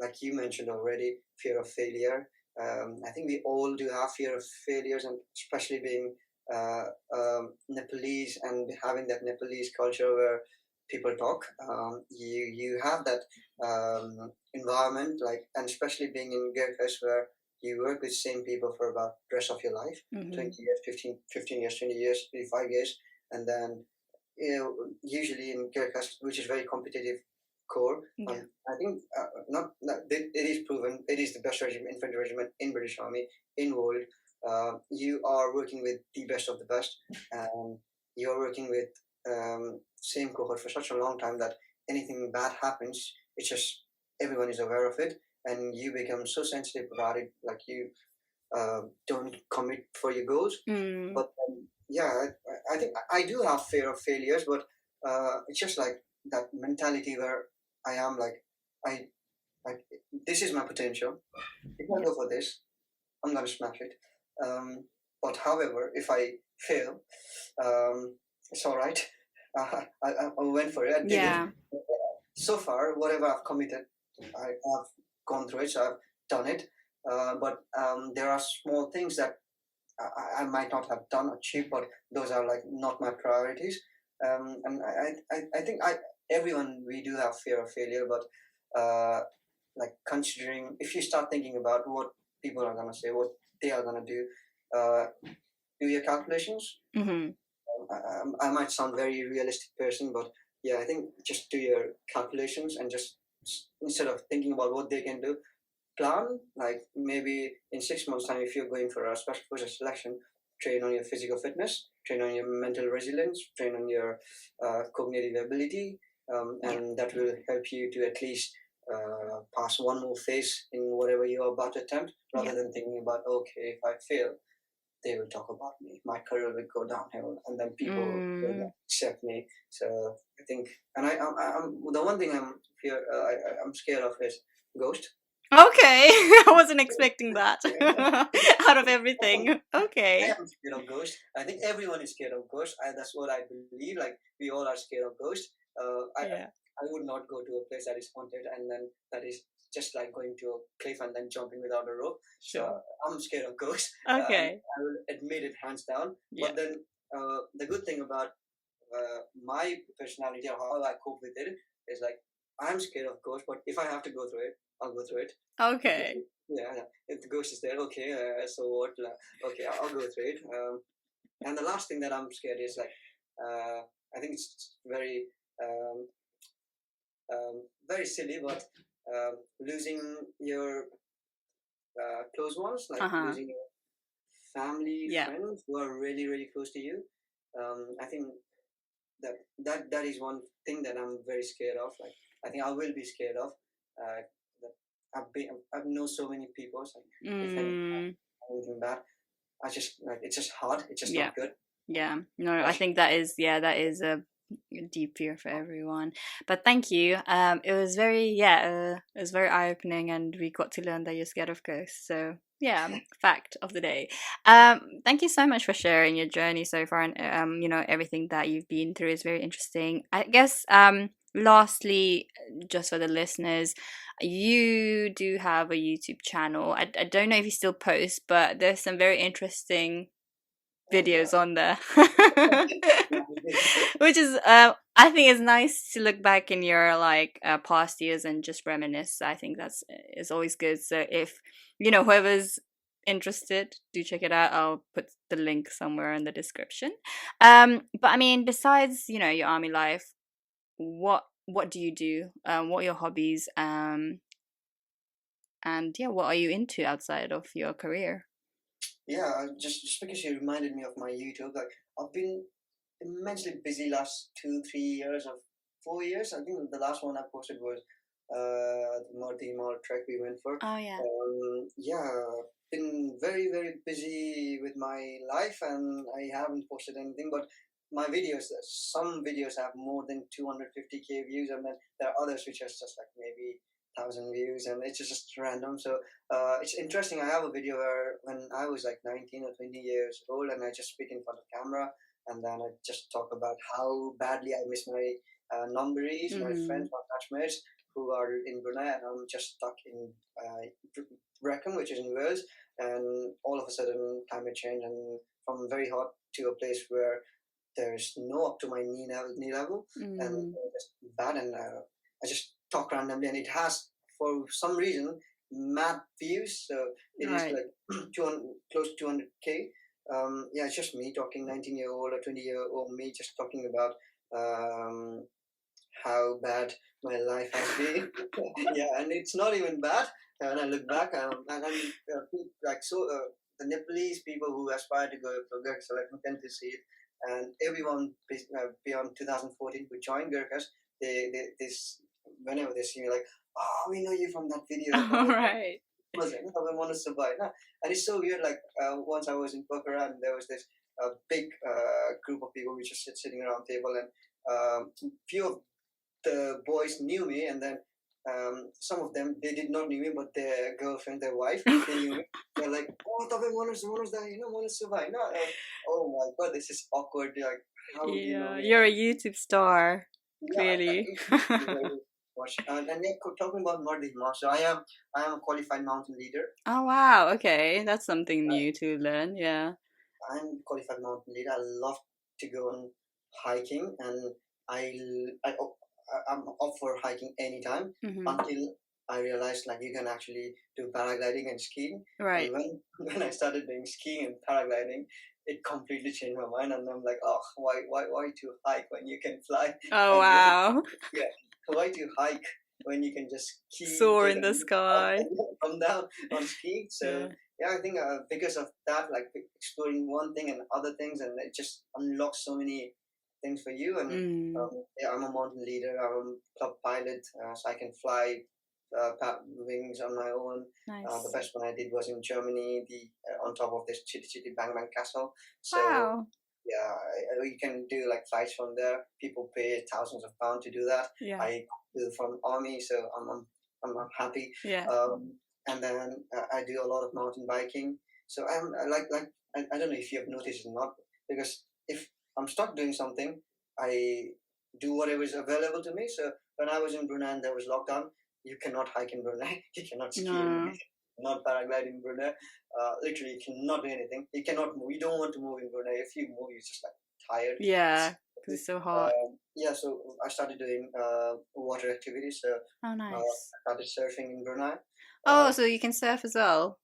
Speaker 2: like you mentioned already, fear of failure. I think we all do have fear of failures, and especially being uh, Nepalese and having that Nepalese culture where people talk. You have that environment, like, and especially being in Gurkhas where you work with same people for about the rest of your life,
Speaker 1: Mm-hmm.
Speaker 2: 20 years, 15 years, 20 years, 25 years, and then usually in Gurkhas, which is very competitive core.
Speaker 1: Yeah.
Speaker 2: I think not it is proven it is the best regiment, infantry regiment in British Army in world. You are working with the best of the best, and you are working with same cohort for such a long time that anything bad happens, it's just everyone is aware of it, and you become so sensitive about it, like you don't commit for your goals.
Speaker 1: Mm.
Speaker 2: But yeah, I think I do have fear of failures, but it's just like that mentality where I am I like this is my potential. If I
Speaker 1: Yeah.
Speaker 2: go for this, I'm gonna smash it. Um, but however, if I fail, it's all right. I went for it. I did it.
Speaker 1: Yeah.
Speaker 2: So far, whatever I've committed, I've gone through it. So I've done it. But there are small things that I might not have done or achieved, but those are like not my priorities. And I think everyone we do have fear of failure, but like considering if you start thinking about what people are gonna say, what they are gonna uh, do your calculations.
Speaker 1: Mm-hmm.
Speaker 2: I might sound very realistic person, but yeah, I think just do your calculations and just instead of thinking about what they can do, plan like maybe in 6 months time if you're going for a special forces selection, train on your physical fitness, train on your mental resilience, train on your cognitive ability,
Speaker 1: Yeah.
Speaker 2: and that will help you to at least pass one more phase in whatever you are about to attempt,
Speaker 1: Yeah.
Speaker 2: rather than thinking about, okay, if I fail, they will talk about me, my career will go downhill, and then people will
Speaker 1: Mm.
Speaker 2: not accept me. So I think, and I'm the one thing I'm fear I'm scared of is ghost.
Speaker 1: Okay, I wasn't expecting that. Out of everything.
Speaker 2: I
Speaker 1: Okay.
Speaker 2: am scared of ghosts. I think everyone is scared of ghosts. That's what I believe. Like we all are scared of ghosts.
Speaker 1: Yeah.
Speaker 2: I would not go to a place that is haunted and then that is just like going to a cliff and then jumping without a rope. So
Speaker 1: Sure.
Speaker 2: I'm scared of ghosts, and
Speaker 1: Okay.
Speaker 2: I will admit it hands down.
Speaker 1: Yeah.
Speaker 2: But then the good thing about my personality or how I cope with it is like I'm scared of ghosts, but if I have to go through it, I'll go through it.
Speaker 1: Okay.
Speaker 2: Yeah, yeah. If the ghost is there, okay, so what? Okay, I'll go through it. And the last thing that I'm scared is like, I think it's um, very silly, but losing your close ones, like
Speaker 1: Uh-huh.
Speaker 2: losing your family,
Speaker 1: Yeah.
Speaker 2: friends who are really, really close to you. I think that is one thing that I'm very scared of. Like, I think I will be scared of. That I've known so many people. So if
Speaker 1: Mm,
Speaker 2: anything bad, I just like it's just hard. It's just
Speaker 1: yeah.
Speaker 2: not good.
Speaker 1: Yeah. No, I
Speaker 2: Like,
Speaker 1: think that is a deep fear for everyone. But thank you. It was very, it was very eye-opening, and we got to learn that you're scared of ghosts. So yeah, fact of the day. Thank you so much for sharing your journey so far, and everything that you've been through is very interesting. I guess lastly, just for the listeners, you do have a YouTube channel. I don't know if you still post, but there's some very interesting
Speaker 2: oh yeah,
Speaker 1: videos on there.
Speaker 2: yeah,
Speaker 1: Which is I think it's nice to look back in your like past years and just reminisce. I think that's is always good. So if whoever's interested, do check it out. I'll put the link somewhere in the description. But I mean, besides your army life, what do you do? What are your hobbies? And yeah, what are you into outside of your career?
Speaker 2: yeah. Just because you reminded me of my YouTube, like I've been immensely busy last 2 3 years or 4 years. I think the last one I posted was the Murti Mall trek we went for.
Speaker 1: Oh yeah.
Speaker 2: Yeah, been very very busy with my life and I haven't posted anything. But my videos, some videos have more than 250K views, and then there are others which are just like maybe 1,000 views, and it's just random. So it's interesting. I have a video where when I was like 19 or 20 years old, and I just speak in front of camera, and then I just talk about how badly I miss my numberies, my
Speaker 1: Mm-hmm.
Speaker 2: friends, my batchmates who are in Brunei, and I'm just stuck in Brecon, which is in Wales, and all of a sudden climate change, and from very hot to a place where there's no up to my knee level, and
Speaker 1: Mm.
Speaker 2: just bad, and I just talk randomly, and it has for some reason mad views, so it is
Speaker 1: Right.
Speaker 2: like 200, close to 200K. Yeah, it's just me talking, 19-year-old or 20-year-old me just talking about how bad my life has been. Yeah, and it's not even bad. And I look back, and like so, the Nepalese people who aspire to go for Gurkhas selection tend to see it, and everyone beyond 2014 who joined Gurkhas, they this whenever they see me, like, oh, we know you from that video, like,
Speaker 1: All right.
Speaker 2: was it? I want to survive. No. And it's so weird. Like once I was in Pokhara, and there was this big group of people which just sitting around table, and few of the boys knew me, and then some of them they did not knew me, but their girlfriend, their wife, they knew me. They're like, "Oh, tabe Manus da, Manus survive." No, oh my god, this is awkward. Like, how do you know
Speaker 1: Yeah,
Speaker 2: me?
Speaker 1: you're a YouTube star,
Speaker 2: Yeah,
Speaker 1: clearly.
Speaker 2: it very much. And yeah, talking about Murdi, so I am a qualified mountain leader.
Speaker 1: Oh wow, okay. That's something new to learn. Yeah.
Speaker 2: I'm qualified mountain leader. I love to go on hiking, and I, I I'm up for hiking anytime
Speaker 1: Mm-hmm.
Speaker 2: until I realized like you can actually do paragliding and skiing. And
Speaker 1: Right.
Speaker 2: when I started doing skiing and paragliding, it completely changed my mind. And I'm like, oh, why to hike when you can fly?
Speaker 1: Oh
Speaker 2: And
Speaker 1: wow.
Speaker 2: yeah, why to hike when you can just ski,
Speaker 1: Soar
Speaker 2: take
Speaker 1: in
Speaker 2: a
Speaker 1: the
Speaker 2: look up
Speaker 1: sky.
Speaker 2: and come down on skiing? So
Speaker 1: Yeah.
Speaker 2: yeah, I think because of that, like exploring one thing and other things, and it just unlocks so many things for you. And
Speaker 1: Mm.
Speaker 2: yeah, I'm a mountain leader. I'm a club pilot, so I can fly wings on my own. The
Speaker 1: Nice.
Speaker 2: best one I did was in Germany, the on top of this Chitty Chitty Bang Bang Castle. So
Speaker 1: Wow.
Speaker 2: yeah, you can do like flights from there. People pay thousands of pounds to do that.
Speaker 1: Yeah.
Speaker 2: I do from army, so I'm I'm happy.
Speaker 1: Yeah.
Speaker 2: And then I do a lot of mountain biking. So I like I don't know if you have noticed or not, because if I'm stuck doing something, I do whatever is available to me. So when I was in Brunei and there was lockdown, you cannot hike in Brunei, you cannot ski in Brunei,
Speaker 1: No.
Speaker 2: not paraglide in Brunei. Literally, you cannot do anything. You cannot move. You don't want to move in Brunei. If you move, you're just like tired.
Speaker 1: Yeah, because it's so hot.
Speaker 2: Yeah, so I started doing water activities. So
Speaker 1: Oh, nice.
Speaker 2: I started surfing in Brunei.
Speaker 1: Oh, so you can surf as well?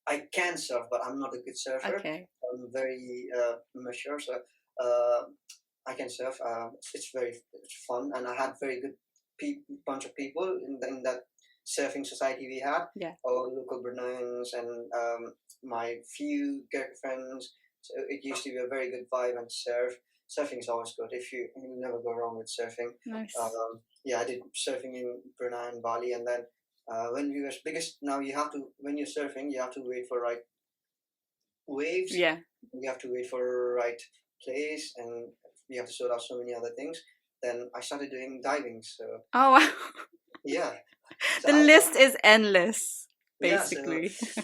Speaker 2: I can surf, but I'm not a good surfer.
Speaker 1: Okay.
Speaker 2: I'm very mature, so uh, I can surf. It's very fun, and I had very good bunch of people in that surfing society we had.
Speaker 1: Yeah.
Speaker 2: All local Bruneians and my few Gurkha friends. So it used to be a very good vibe and surf. Surfing is always good. You never go wrong with surfing.
Speaker 1: Nice.
Speaker 2: Yeah, I did surfing in Brunei and Bali, and then when we were because now you have to when you're surfing you have to wait for right waves,
Speaker 1: Yeah.
Speaker 2: you have to wait for right place, and you have to sort out so many other things. Then I started doing diving. So
Speaker 1: Oh, wow.
Speaker 2: yeah, so
Speaker 1: The list is endless,
Speaker 2: yeah,
Speaker 1: basically.
Speaker 2: so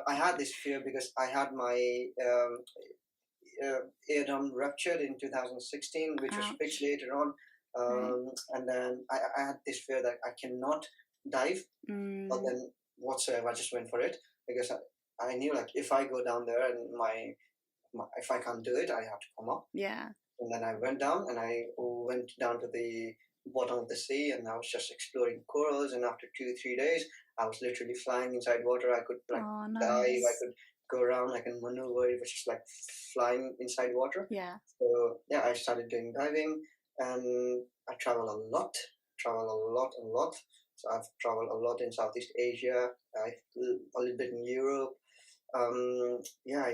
Speaker 2: I had this fear because I had my eardrum ruptured in 2016, which was
Speaker 1: Ouch.
Speaker 2: fixed later on.
Speaker 1: Right.
Speaker 2: And then I had this fear that I cannot dive, but
Speaker 1: Mm,
Speaker 2: then whatsoever, I just went for it because I knew like if I go down there and if I can't do it, I have to come up.
Speaker 1: yeah.
Speaker 2: And then I went down and I went down to the bottom of the sea and I was just exploring corals. And after 2 3 days, I was literally flying inside water. I could like
Speaker 1: Oh,
Speaker 2: dive, I
Speaker 1: nice.
Speaker 2: could go around, I can maneuver. It was just like flying inside water.
Speaker 1: Yeah.
Speaker 2: So yeah, I started doing diving, and I travel a lot. So I've traveled a lot in Southeast Asia. A little bit in Europe. Yeah,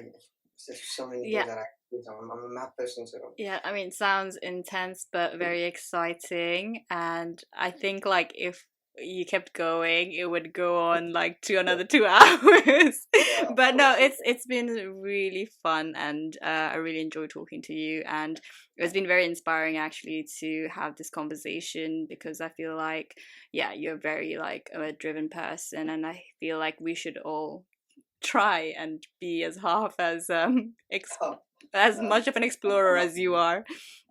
Speaker 2: there's so many
Speaker 1: Yeah.
Speaker 2: things that I do. I'm a map person, so
Speaker 1: Yeah, I mean, it sounds intense, but very exciting. And I think, like, if you kept going, it would go on like to
Speaker 2: yeah,
Speaker 1: another 2 hours.
Speaker 2: yeah, of
Speaker 1: But no,
Speaker 2: course.
Speaker 1: it's been really fun, and I really enjoy talking to you. And it's been very inspiring actually to have this conversation, because I feel like, yeah, you're very like a driven person, and I feel like we should all try and be as half as
Speaker 2: Oh,
Speaker 1: as
Speaker 2: uh,
Speaker 1: much of an explorer as you are.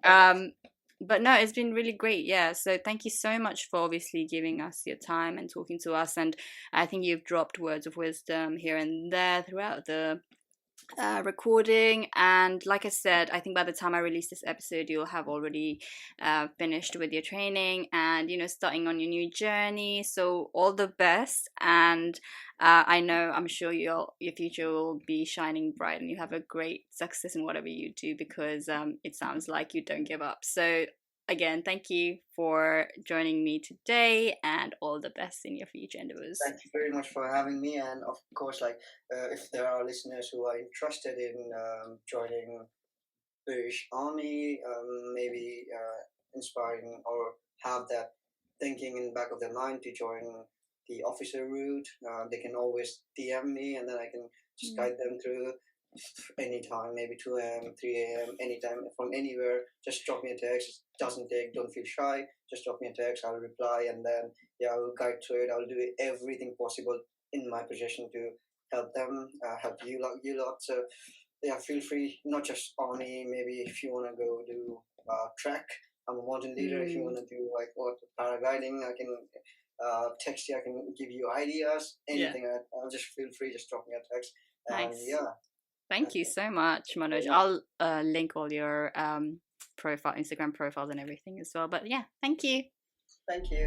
Speaker 1: Um, but no, it's been really great. Yeah. So thank you so much for obviously giving us your time and talking to us. And I think you've dropped words of wisdom here and there throughout the recording. And like I said, I think by the time I release this episode, you'll have already finished with your training and, you know, starting on your new journey. So all the best. And I know, I'm sure your future will be shining bright and you have a great success in whatever you do, because it sounds like you don't give up. So again, thank you for joining me today, and all the best in your future endeavors.
Speaker 2: thank you very much for having me. And of course, like if there are listeners who are interested in joining British Army, maybe inspiring or have that thinking in the back of their mind to join the officer route, they can always DM me, and then I can just
Speaker 1: Mm.
Speaker 2: guide them through anytime, maybe 2 a.m., 3 a.m., anytime from anywhere. Just drop me a text. It doesn't take, don't feel shy. Just drop me a text, I'll reply, and then, yeah, I will guide through it. I'll do everything possible in my position to help them, help you lot. So, yeah, feel free, not just army, maybe if you want to go do track. I'm a mountain leader. If you
Speaker 1: Mm.
Speaker 2: want to do like what paragliding, I can text you. I can give you ideas.
Speaker 1: Yeah.
Speaker 2: Anything. I'll just feel free. Just drop me a text. And
Speaker 1: Nice.
Speaker 2: yeah,
Speaker 1: Thank you so much, Manoj.
Speaker 2: very much.
Speaker 1: I'll link all your Instagram profiles and everything as well. But yeah, thank you.
Speaker 2: Thank you.